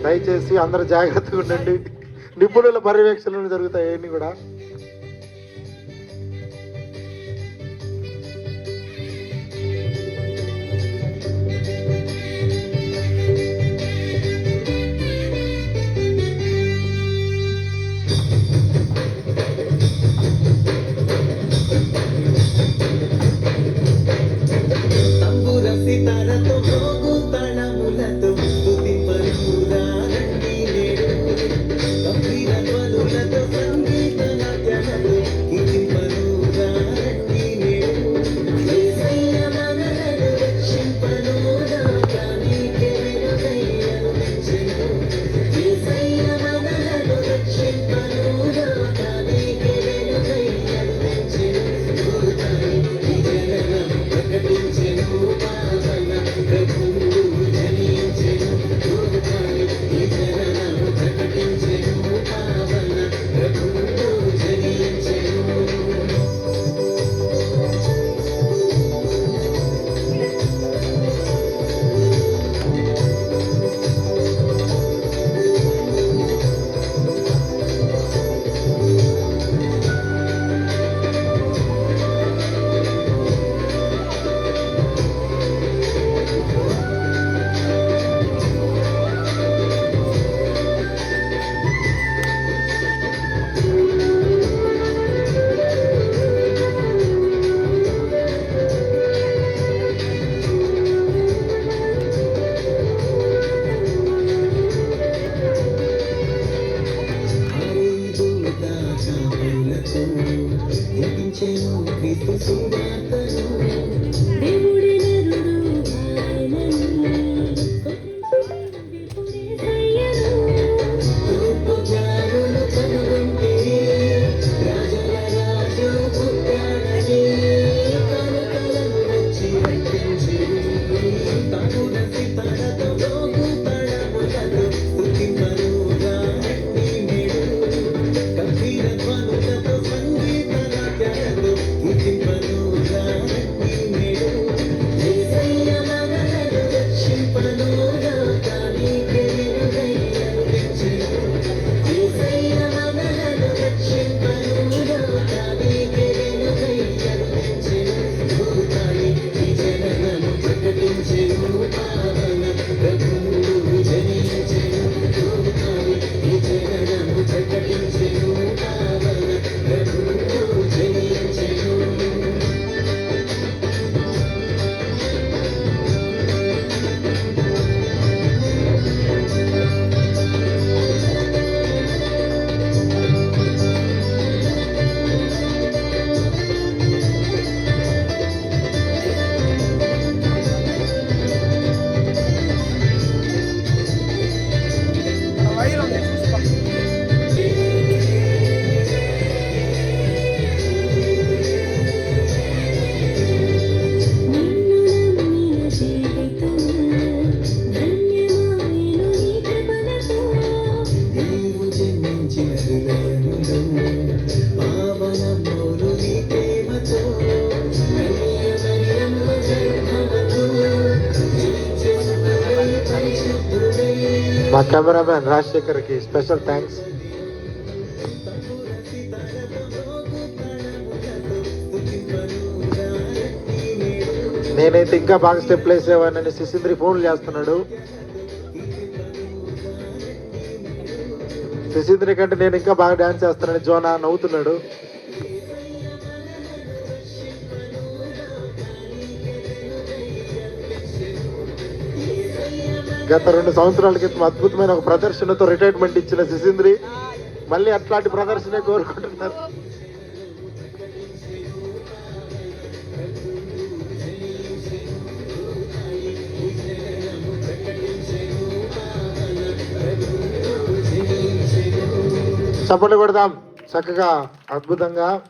దయచేసి అందరూ జాగ్రత్తగా ఉండండి. నిపుణుల పర్యవేక్షణలు జరుగుతాయి అన్నీ కూడా. మా కెమెరామ్యాన్ రాజశేఖర్కి స్పెషల్ థ్యాంక్స్. నేనైతే ఇంకా బాగా స్టెప్లు వేసేవాడిని. శశీంద్రి ఫోన్లు చేస్తున్నాడు. శశీంద్రి కంటే నేను ఇంకా బాగా డాన్స్ చేస్తున్నాను. జోనా నవ్వుతున్నాడు. గత 2 సంవత్సరాల క్రితం అద్భుతమైన ఒక ప్రదర్శనతో రిటైర్మెంట్ ఇచ్చిన శశీంద్రి మళ్ళీ అట్లాంటి ప్రదర్శనే కోరుకుంటున్నారు. చప్పట్లు కొడదాం చక్కగా అద్భుతంగా.